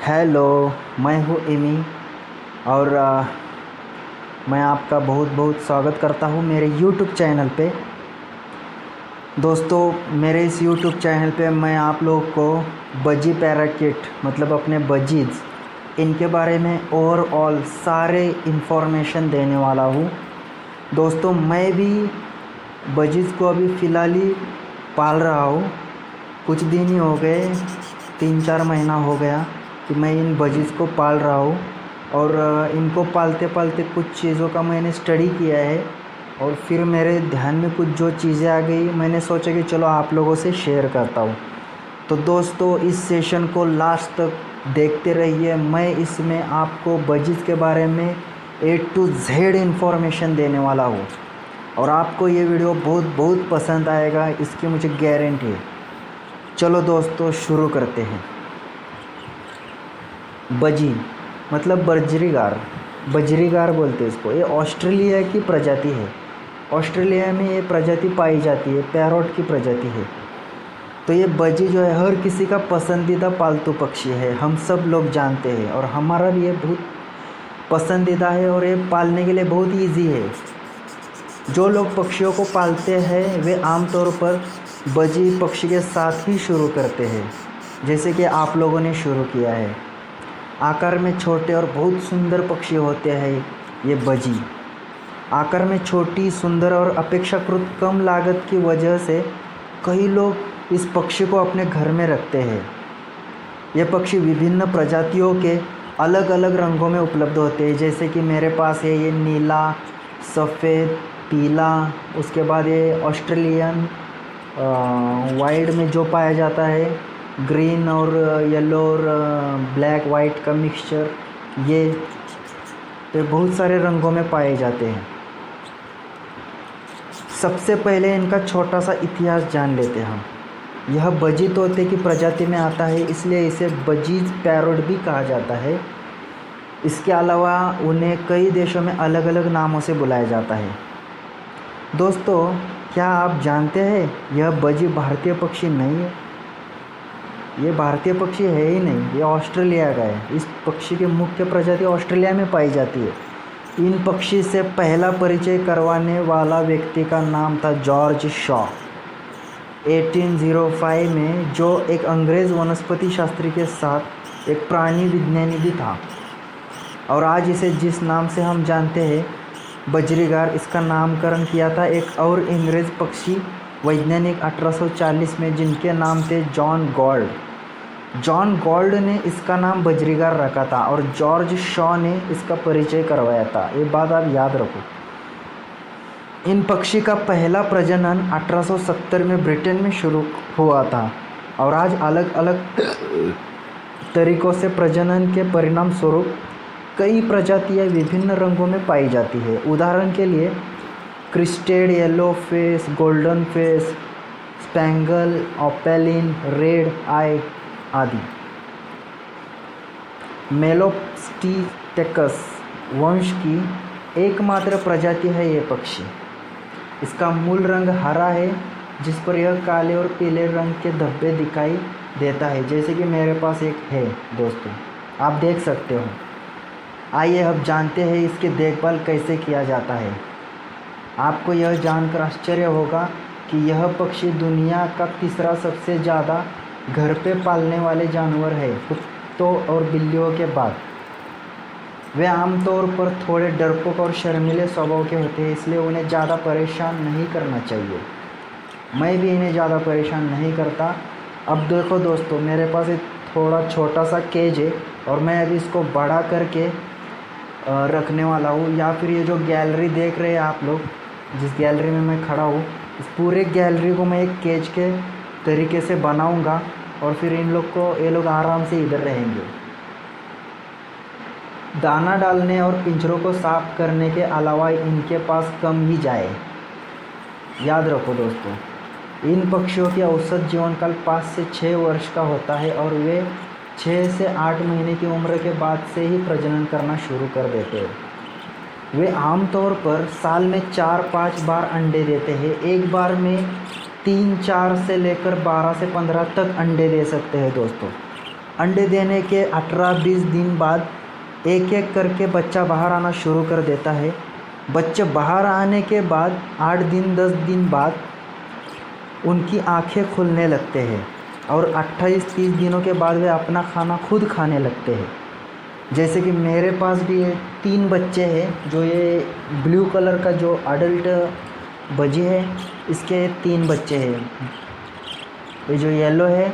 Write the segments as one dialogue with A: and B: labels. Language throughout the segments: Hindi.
A: हेलो, मैं हूँ एमी और मैं आपका बहुत बहुत स्वागत करता हूँ मेरे यूट्यूब चैनल पे। दोस्तों, मेरे इस यूट्यूब चैनल पे मैं आप लोगों को बजी पैराकिट मतलब अपने बजीज़ इनके बारे में ओवरऑल सारे इन्फॉर्मेशन देने वाला हूँ। दोस्तों, मैं भी बजीज़ को अभी फ़िलहाल ही पाल रहा हूँ। कुछ दिन ही हो गए, 3-4 महीना हो गया कि मैं इन बजीज़ को पाल रहा हूँ और इनको पालते पालते कुछ चीज़ों का मैंने स्टडी किया है और फिर मेरे ध्यान में कुछ जो चीज़ें आ गई, मैंने सोचा कि चलो आप लोगों से शेयर करता हूँ। तो दोस्तों, इस सेशन को लास्ट तक देखते रहिए। मैं इसमें आपको बजीज़ के बारे में A to Z इन्फॉर्मेशन देने वाला हूँ और आपको ये वीडियो बहुत बहुत पसंद आएगा, इसकी मुझे गारंटी है। चलो दोस्तों, शुरू करते हैं। बजी मतलब बजरीगार बोलते हैं इसको। ये ऑस्ट्रेलिया की प्रजाति है। ऑस्ट्रेलिया में ये प्रजाति पाई जाती है, पैरोट की प्रजाति है। तो ये बजी जो है हर किसी का पसंदीदा पालतू पक्षी है, हम सब लोग जानते हैं और हमारा भी ये बहुत पसंदीदा है और ये पालने के लिए बहुत ईजी है। जो लोग पक्षियों को पालते हैं वे आमतौर पर बजी पक्षी के साथ ही शुरू करते हैं, जैसे कि आप लोगों ने शुरू किया है। आकार में छोटे और बहुत सुंदर पक्षी होते हैं ये बजी। आकार में छोटी, सुंदर और अपेक्षाकृत कम लागत की वजह से कई लोग इस पक्षी को अपने घर में रखते हैं। ये पक्षी विभिन्न प्रजातियों के अलग अलग रंगों में उपलब्ध होते हैं, जैसे कि मेरे पास है ये नीला, सफ़ेद, पीला। उसके बाद ये ऑस्ट्रेलियन वाइड में जो पाया जाता है, ग्रीन और येलो और ब्लैक वाइट का मिक्सचर, ये तो बहुत सारे रंगों में पाए जाते हैं। सबसे पहले इनका छोटा सा इतिहास जान लेते हैं हम। यह बजी तोते की प्रजाति में आता है, इसलिए इसे बजीज पैरोट भी कहा जाता है। इसके अलावा उन्हें कई देशों में अलग अलग नामों से बुलाया जाता है। दोस्तों, क्या आप जानते हैं यह बजी भारतीय पक्षी नहीं है? ये भारतीय पक्षी है ही नहीं, ये ऑस्ट्रेलिया का है। इस पक्षी की मुख्य प्रजाति ऑस्ट्रेलिया में पाई जाती है। इन पक्षी से पहला परिचय करवाने वाला व्यक्ति का नाम था जॉर्ज शॉ। 1805 में, जो एक अंग्रेज़ वनस्पति शास्त्री के साथ एक प्राणी विज्ञानी भी था और आज इसे जिस नाम से हम जानते हैं बजरीगार, इसका नामकरण किया था एक और अंग्रेज़ पक्षी वैज्ञानिक 1840 में, जिनके नाम थे जॉन गॉल्ड। जॉन गॉल्ड ने इसका नाम बजरीगार रखा था और जॉर्ज शॉ ने इसका परिचय करवाया था। ये बात आप याद रखो। इन पक्षी का पहला प्रजनन 1870 में ब्रिटेन में शुरू हुआ था और आज अलग अलग तरीक़ों से प्रजनन के परिणाम स्वरूप कई प्रजातियां विभिन्न रंगों में पाई जाती है। उदाहरण के लिए crested, yellow face, golden face, spangle, opaline, red eye आदि। मेलोप्स्टीटेकस वंश की एकमात्र प्रजाति है ये पक्षी। इसका मूल रंग हरा है, जिस पर यह काले और पीले रंग के धब्बे दिखाई देता है, जैसे कि मेरे पास एक है दोस्तों, आप देख सकते हो। आइए अब जानते हैं इसकी देखभाल कैसे किया जाता है। आपको यह जानकर आश्चर्य होगा कि यह पक्षी दुनिया का तीसरा सबसे ज़्यादा घर पे पालने वाले जानवर है, कुत्तों और बिल्लियों के बाद। वे आमतौर पर थोड़े डरपोक और शर्मीले स्वभाव के होते हैं, इसलिए उन्हें ज़्यादा परेशान नहीं करना चाहिए। मैं भी इन्हें ज़्यादा परेशान नहीं करता। अब देखो दोस्तों, मेरे पास एक थोड़ा छोटा सा केज है और मैं अभी इसको बड़ा करके रखने वाला हूँ। या फिर ये जो गैलरी देख रहे हैं आप लोग, जिस गैलरी में मैं खड़ा हूँ, इस पूरे गैलरी को मैं एक केज के तरीके से बनाऊंगा और फिर ये लोग आराम से इधर रहेंगे। दाना डालने और पिंजरों को साफ करने के अलावा इनके पास कम ही जाए। याद रखो दोस्तों, इन पक्षियों की औसत जीवनकाल 5 से 6 वर्ष का होता है और वे 6 से 8 महीने की उम्र के बाद से ही प्रजनन करना शुरू कर देते हैं। वे आमतौर पर साल में 4-5 बार अंडे देते हैं। एक बार में 3-4 से लेकर 12 से 15 तक अंडे दे सकते हैं दोस्तों। अंडे देने के 18-20 दिन बाद एक एक करके बच्चा बाहर आना शुरू कर देता है। बच्चे बाहर आने के बाद 8 दिन 10 दिन बाद उनकी आंखें खुलने लगते हैं और 28-30 दिनों के बाद वे अपना खाना खुद खाने लगते हैं। जैसे कि मेरे पास भी 3 बच्चे हैं। जो ये ब्लू कलर का जो अडल्ट बजी है, इसके 3 बच्चे हैं। ये जो येलो है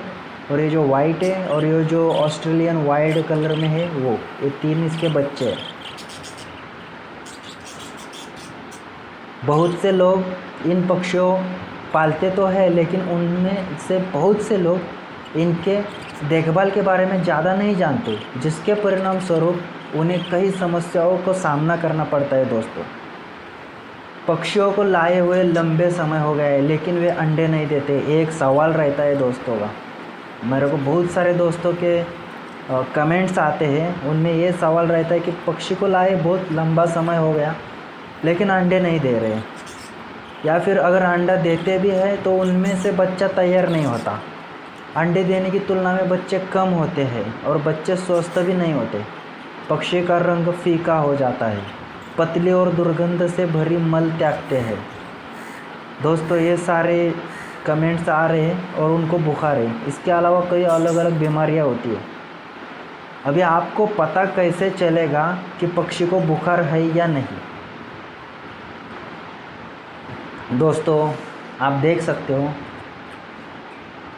A: और ये जो वाइट है और ये जो ऑस्ट्रेलियन वाइल्ड कलर में है वो, ये 3 इसके बच्चे हैं। बहुत से लोग इन पक्षियों पालते तो है, लेकिन उनमें से बहुत से लोग इनके देखभाल के बारे में ज़्यादा नहीं जानते, जिसके परिणाम स्वरूप उन्हें कई समस्याओं को सामना करना पड़ता है। दोस्तों, पक्षियों को लाए हुए लंबे समय हो गए लेकिन वे अंडे नहीं देते। एक सवाल रहता है दोस्तों का, मेरे को बहुत सारे दोस्तों के कमेंट्स आते हैं, उनमें ये सवाल रहता है कि पक्षी को लाए बहुत लंबा समय हो गया लेकिन अंडे नहीं दे रहे, या फिर अगर अंडा देते भी हैं तो उनमें से बच्चा तैयार नहीं होता। अंडे देने की तुलना में बच्चे कम होते हैं और बच्चे स्वस्थ भी नहीं होते। पक्षी का रंग फीका हो जाता है, पतली और दुर्गंध से भरी मल त्यागते हैं। दोस्तों, ये सारे कमेंट्स आ रहे हैं और उनको बुखार है। इसके अलावा कई अलग अलग बीमारियां होती है। अभी आपको पता कैसे चलेगा कि पक्षी को बुखार है या नहीं? दोस्तों, आप देख सकते हो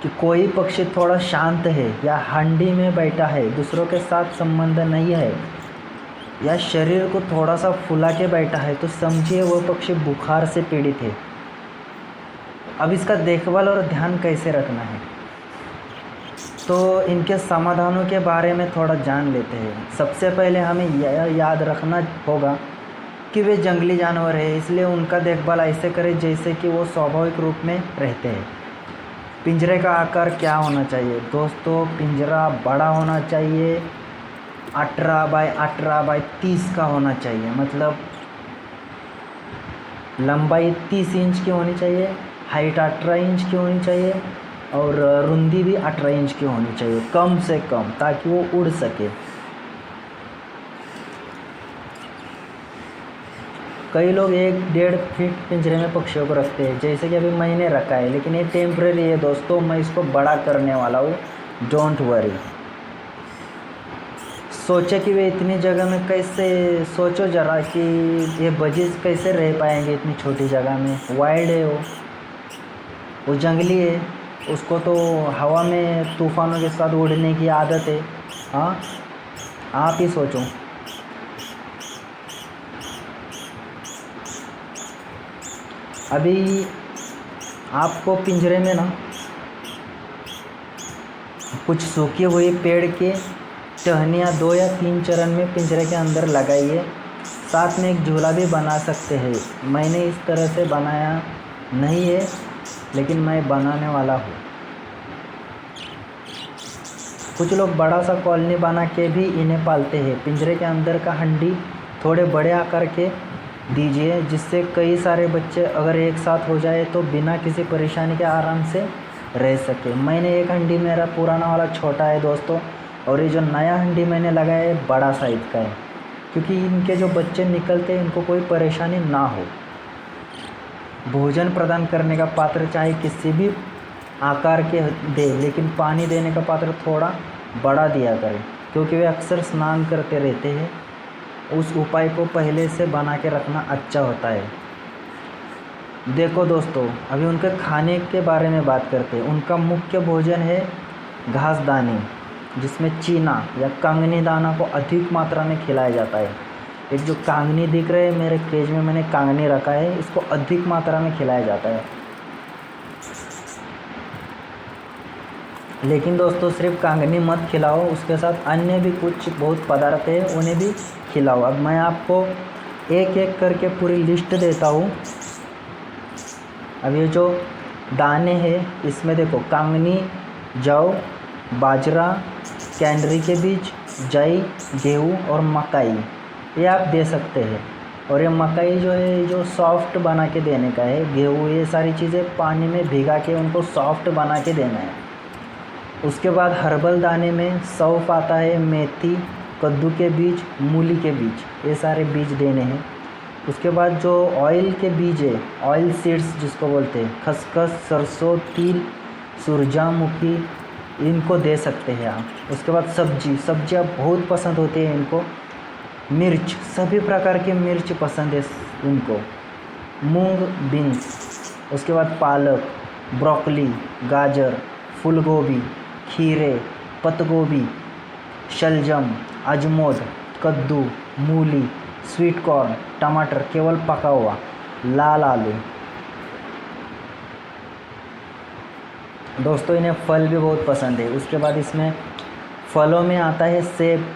A: कि कोई पक्षी थोड़ा शांत है या हंडी में बैठा है, दूसरों के साथ संबंध नहीं है, या शरीर को थोड़ा सा फुला के बैठा है, तो समझिए वो पक्षी बुखार से पीड़ित है। अब इसका देखभाल और ध्यान कैसे रखना है, तो इनके समाधानों के बारे में थोड़ा जान लेते हैं। सबसे पहले हमें यह याद रखना होगा कि वे जंगली जानवर है, इसलिए उनका देखभाल ऐसे करें जैसे कि वो स्वाभाविक रूप में रहते हैं। पिंजरे का आकार क्या होना चाहिए? दोस्तों, पिंजरा बड़ा होना चाहिए, 18 बाय 18 बाय 30 का होना चाहिए। मतलब लंबाई 30 इंच की होनी चाहिए, हाइट 18 इंच की होनी चाहिए और रुंदी भी 18 इंच की होनी चाहिए कम से कम, ताकि वो उड़ सके। कई लोग 1-1.5 फीट पिंजरे में पक्षियों को रखते हैं, जैसे कि अभी मैंने रखा है, लेकिन ये टेम्परेरी है दोस्तों। मैं इसको बड़ा करने वाला हूँ, डोंट वरी। सोचे कि वे इतनी जगह में कैसे, सोचो ज़रा कि ये बजीज कैसे रह पाएंगे इतनी छोटी जगह में। वाइल्ड है वो जंगली है, उसको तो हवा में तूफ़ानों के साथ उड़ने की आदत है। हाँ, आप ही सोचो। अभी आपको पिंजरे में ना कुछ सूखे हुए पेड़ के टहनियाँ 2 या 3 चरण में पिंजरे के अंदर लगाइए। साथ में एक झूला भी बना सकते हैं। मैंने इस तरह से बनाया नहीं है, लेकिन मैं बनाने वाला हूँ। कुछ लोग बड़ा सा कॉलोनी बना के भी इन्हें पालते हैं। पिंजरे के अंदर का हंडी थोड़े बड़े आकार के दीजिए, जिससे कई सारे बच्चे अगर एक साथ हो जाए तो बिना किसी परेशानी के आराम से रह सके। मैंने एक हंडी, मेरा पुराना वाला छोटा है दोस्तों, और ये जो नया हंडी मैंने लगाया है बड़ा साइज़ का है, क्योंकि इनके जो बच्चे निकलते हैं इनको कोई परेशानी ना हो। भोजन प्रदान करने का पात्र चाहे किसी भी आकार के दे, लेकिन पानी देने का पात्र थोड़ा बड़ा दिया करें, क्योंकि वे अक्सर स्नान करते रहते हैं। उस उपाय को पहले से बना के रखना अच्छा होता है। देखो दोस्तों, अभी उनके खाने के बारे में बात करते हैं। उनका मुख्य भोजन है घासदानी, जिसमें चीना या कांगनी दाना को अधिक मात्रा में खिलाया जाता है। एक जो कांगनी दिख रहे हैं मेरे केज में, मैंने कांगनी रखा है, इसको अधिक मात्रा में खिलाया जाता है। लेकिन दोस्तों, सिर्फ कांगनी मत खिलाओ, उसके साथ अन्य भी कुछ बहुत पदार्थ है, उन्हें भी खिलाओ। अब मैं आपको एक एक करके पूरी लिस्ट देता हूँ। अब ये जो दाने हैं, इसमें देखो कांगनी, जौ, बाजरा, कैनरी के बीज, जई, गेहूँ और मकई, ये आप दे सकते हैं। और ये मकई जो है, जो सॉफ्ट बना के देने का है। गेहूँ, ये सारी चीज़ें पानी में भिगा के उनको सॉफ्ट बना के देना है। उसके बाद हर्बल दाने में सौंफ आता है, मेथी, कद्दू के बीज, मूली के बीज, ये सारे बीज देने हैं। उसके बाद जो ऑयल के बीज है, ऑयल सीड्स जिसको बोलते हैं, खसखस, सरसों, तिल, सूरजमुखी, इनको दे सकते हैं आप। उसके बाद सब्जियां बहुत पसंद होती है इनको। मिर्च, सभी प्रकार की मिर्च पसंद है इनको। मूंग, बीन्स। उसके बाद पालक, ब्रोकली, गाजर, फूलगोभी, खीरे, पत्तगोभी, शलजम, अजमोद, कद्दू, मूली, स्वीट कॉर्न, टमाटर केवल पका हुआ, लाल आलू। दोस्तों इन्हें फल भी बहुत पसंद है। उसके बाद इसमें फलों में आता है सेब,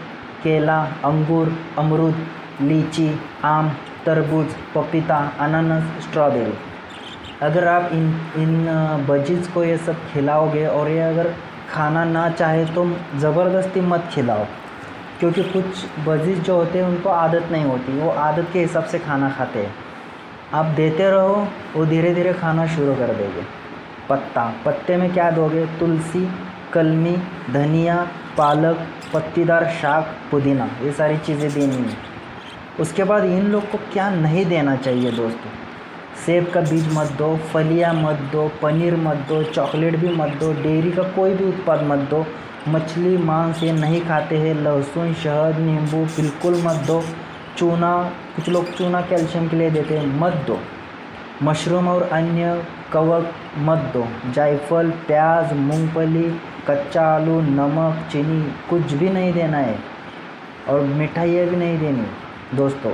A: केला, अंगूर, अमरूद, लीची, आम, तरबूज, पपीता, अनानास, स्ट्रॉबेरी। अगर आप इन बजीज़ को ये सब खिलाओगे और ये अगर खाना ना चाहे तो ज़बरदस्ती मत खिलाओ, क्योंकि कुछ बजीज़ जो होते हैं उनको आदत नहीं होती, वो आदत के हिसाब से खाना खाते हैं। आप देते रहो, वो धीरे धीरे खाना शुरू कर देंगे। पत्ते में क्या दोगे? तुलसी, कलमी, धनिया, पालक, पत्तीदार शाक, पुदीना, ये सारी चीज़ें देनी है। उसके बाद इन लोग को क्या नहीं देना चाहिए दोस्तों? सेब का बीज मत दो, फलियाँ मत दो, पनीर मत दो, चॉकलेट भी मत दो, डेयरी का कोई भी उत्पाद मत दो, मछली, मांस ये नहीं खाते हैं, लहसुन, शहद, नींबू बिल्कुल मत दो। चूना, कुछ लोग चूना कैल्शियम के लिए देते हैं, मत दो। मशरूम और अन्य कवक मत दो। जायफल, प्याज, मूंगफली, कच्चा आलू, नमक, चीनी कुछ भी नहीं देना है, और मिठाइयाँ भी नहीं देनी दोस्तों।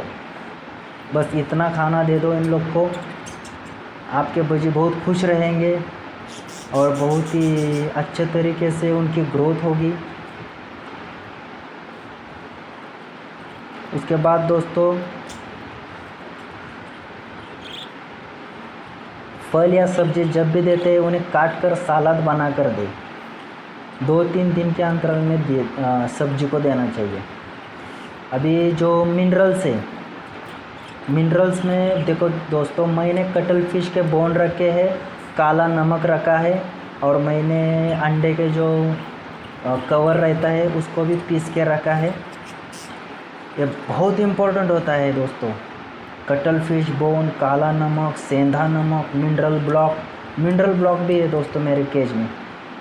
A: बस इतना खाना दे दो इन लोग को, आपके बच्चे बहुत खुश रहेंगे और बहुत ही अच्छे तरीके से उनकी ग्रोथ होगी। उसके बाद दोस्तों फल या सब्जी जब भी देते हैं उन्हें काट कर सलाद बना कर दे। 2-3 दिन के अंतराल में सब्जी को देना चाहिए। अभी जो मिनरल्स है, मिनरल्स में देखो दोस्तों, मैंने कटल फिश के बोन रखे हैं, काला नमक रखा है, और मैंने अंडे के जो कवर रहता है उसको भी पीस के रखा है। ये बहुत इम्पोर्टेंट होता है दोस्तों। कटल फिश बोन, काला नमक, सेंधा नमक, मिनरल ब्लॉक भी है दोस्तों मेरे केज में।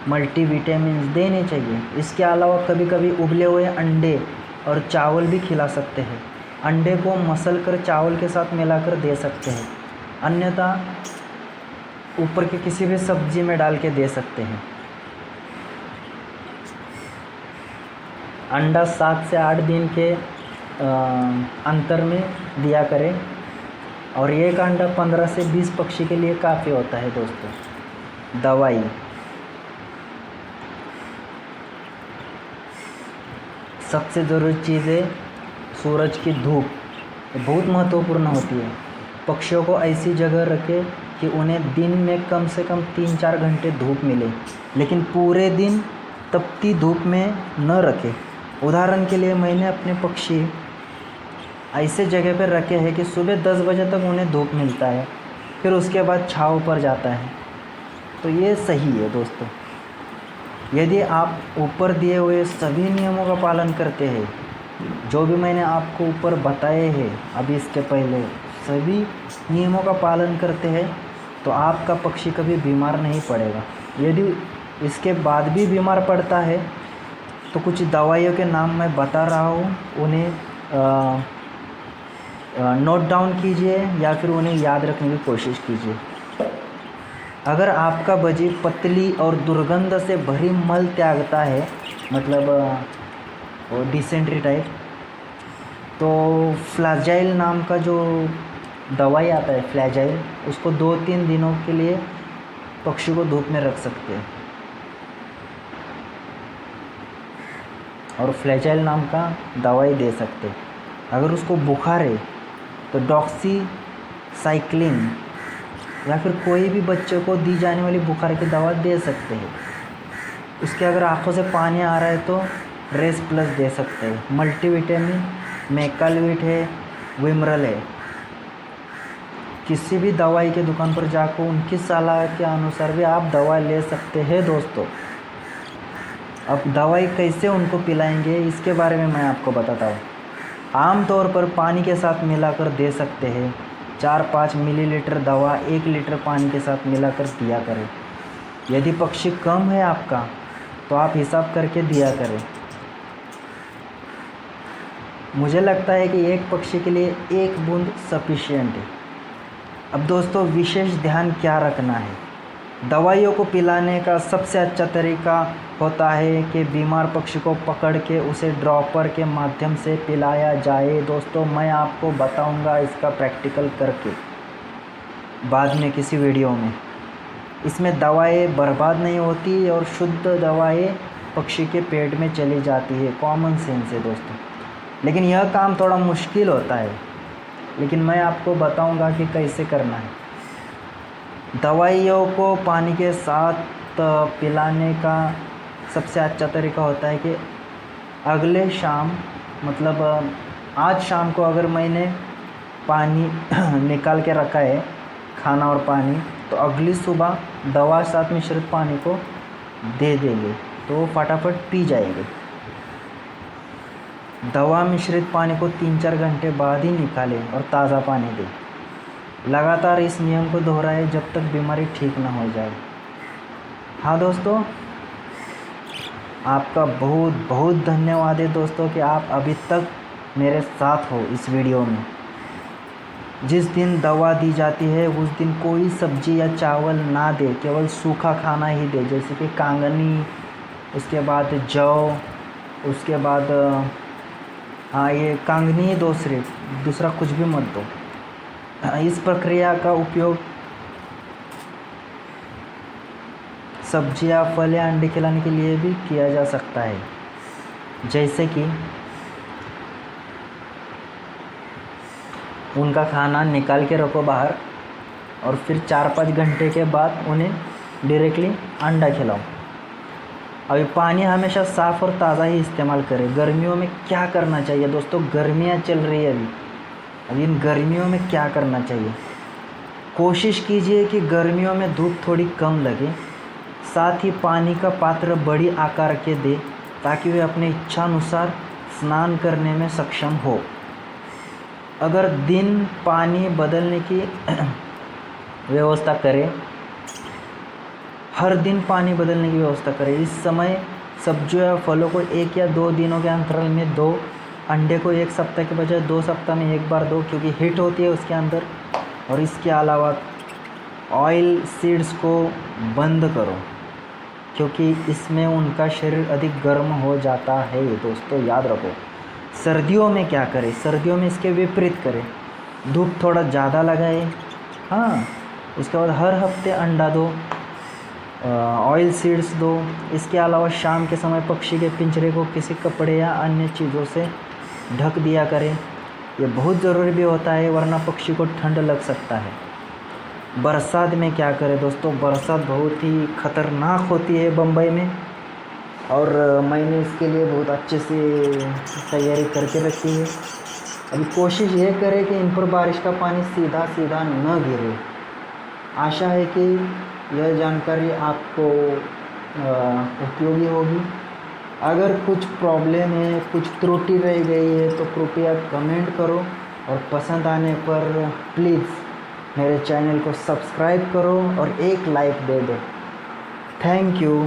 A: मल्टीविटामिन देने चाहिए। इसके अलावा कभी कभी उबले हुए अंडे और चावल भी खिला सकते हैं। अंडे को मसल कर चावल के साथ मिलाकर दे सकते हैं, अन्यथा ऊपर के किसी भी सब्जी में डाल के दे सकते हैं। अंडा 7 से 8 दिन के अंतर में दिया करें, और एक अंडा 15 से 20 पक्षी के लिए काफ़ी होता है दोस्तों। दवाई, सबसे ज़रूरी चीज़ है सूरज की धूप, बहुत महत्वपूर्ण होती है। पक्षियों को ऐसी जगह रखें कि उन्हें दिन में कम से कम 3-4 घंटे धूप मिले, लेकिन पूरे दिन तपती धूप में न रखें। उदाहरण के लिए मैंने अपने पक्षी ऐसे जगह पर रखे हैं कि सुबह 10 बजे तक उन्हें धूप मिलता है, फिर उसके बाद छाँव पर जाता है। तो ये सही है दोस्तों। यदि आप ऊपर दिए हुए सभी नियमों का पालन करते हैं, जो भी मैंने आपको ऊपर बताए हैं अभी इसके पहले, सभी नियमों का पालन करते हैं, तो आपका पक्षी कभी बीमार नहीं पड़ेगा। यदि इसके बाद भी बीमार पड़ता है तो कुछ दवाइयों के नाम मैं बता रहा हूँ, उन्हें नोट डाउन कीजिए या फिर उन्हें याद रखने की कोशिश कीजिए। अगर आपका बजी पतली और दुर्गंध से भरी मल त्यागता है, मतलब वो डिसेंट्री टाइप, तो फ्लैजाइल नाम का जो दवाई आता है, फ्लैजाइल, उसको 2-3 दिनों के लिए पक्षी को धूप में रख सकते हैं। और फ्लैजाइल नाम का दवाई दे सकते हैं। अगर उसको बुखार है तो डॉक्सीसाइक्लिन या फिर कोई भी बच्चे को दी जाने वाली बुखार की दवा दे सकते हैं। उसके अगर आंखों से पानी आ रहा है तो रेस प्लस दे सकते हैं। मल्टीविटामिन, मैकालविट है, विमरल है। किसी भी दवाई के दुकान पर जाकर उनकी सलाह के अनुसार भी आप दवा ले सकते हैं दोस्तों। अब दवाई कैसे उनको पिलाएंगे इसके बारे में मैं आपको बताता हूँ। आम तौर पर पानी के साथ मिलाकर दे सकते हैं। 4-5 मिलीलीटर दवा 1 लीटर पानी के साथ मिलाकर दिया करें। यदि पक्षी कम है आपका तो आप हिसाब करके दिया करें। मुझे लगता है कि एक पक्षी के लिए 1 बूंद सफिशिएंट है। अब दोस्तों विशेष ध्यान क्या रखना है? दवाइयों को पिलाने का सबसे अच्छा तरीका होता है कि बीमार पक्षी को पकड़ के उसे ड्रॉपर के माध्यम से पिलाया जाए। दोस्तों मैं आपको बताऊंगा इसका प्रैक्टिकल करके बाद में किसी वीडियो में। इसमें दवाएं बर्बाद नहीं होती और शुद्ध दवाएं पक्षी के पेट में चली जाती है। कॉमन सेंस है दोस्तों, लेकिन यह काम थोड़ा मुश्किल होता है, लेकिन मैं आपको बताऊंगा कि कैसे करना है। दवाइयों को पानी के साथ पिलाने का सबसे अच्छा तरीका होता है कि अगले शाम, मतलब आज शाम को अगर मैंने पानी निकाल के रखा है, खाना और पानी, तो अगली सुबह दवा साथ मिश्रित पानी को दे देंगे तो वो फटाफट पी जाएंगे। दवा मिश्रित पानी को 3-4 घंटे बाद ही निकालें और ताज़ा पानी दें। लगातार इस नियम को दोहराएं जब तक बीमारी ठीक ना हो जाए। हाँ दोस्तों, आपका बहुत बहुत धन्यवाद है दोस्तों कि आप अभी तक मेरे साथ हो इस वीडियो में। जिस दिन दवा दी जाती है उस दिन कोई सब्जी या चावल ना दे, केवल सूखा खाना ही दे, जैसे कि कांगनी, उसके बाद जौ, उसके बाद हाँ ये कांगनी ही दो, सिर्फ दूसरा कुछ भी मत दो। इस प्रक्रिया का उपयोग सब्जियां, फल या अंडे खिलाने के लिए भी किया जा सकता है। जैसे कि उनका खाना निकाल के रखो बाहर और फिर 4-5 घंटे के बाद उन्हें डायरेक्टली अंडा खिलाओ। अभी पानी हमेशा साफ़ और ताज़ा ही इस्तेमाल करें। गर्मियों में क्या करना चाहिए दोस्तों? गर्मियाँ चल रही है अभी इन गर्मियों में क्या करना चाहिए? कोशिश कीजिए कि गर्मियों में धूप थोड़ी कम लगे। साथ ही पानी का पात्र बड़ी आकार के दे ताकि वे अपने इच्छानुसार स्नान करने में सक्षम हो। अगर दिन पानी बदलने की व्यवस्था करें, हर दिन पानी बदलने की व्यवस्था करें। इस समय सब्जियों या फलों को 1 या 2 दिनों के अंतराल में दो। अंडे को 1 सप्ताह के बजाय 2 सप्ताह में 1 बार दो, क्योंकि हीट होती है उसके अंदर। और इसके अलावा ऑयल सीड्स को बंद करो, क्योंकि इसमें उनका शरीर अधिक गर्म हो जाता है। दोस्तों याद रखो। सर्दियों में क्या करें? सर्दियों में इसके विपरीत करें। धूप थोड़ा ज़्यादा लगाए। हाँ, उसके बाद हर हफ्ते अंडा दो, ऑयल सीड्स दो। इसके अलावा शाम के समय पक्षी के पिंजरे को किसी कपड़े या अन्य चीज़ों से ढक दिया करें। ये बहुत ज़रूरी भी होता है, वरना पक्षी को ठंड लग सकता है। बरसात में क्या करें दोस्तों? बरसात बहुत ही ख़तरनाक होती है बम्बई में, और मैंने इसके लिए बहुत अच्छे से तैयारी करके रखी है। अभी कोशिश ये करें कि इन पर बारिश का पानी सीधा सीधा न गिरे। आशा है कि यह जानकारी आपको उपयोगी होगी। अगर कुछ प्रॉब्लम है, कुछ त्रुटि रह गई है तो कृपया कमेंट करो, और पसंद आने पर प्लीज़ मेरे चैनल को सब्सक्राइब करो और एक लाइक दे दो। Thank you.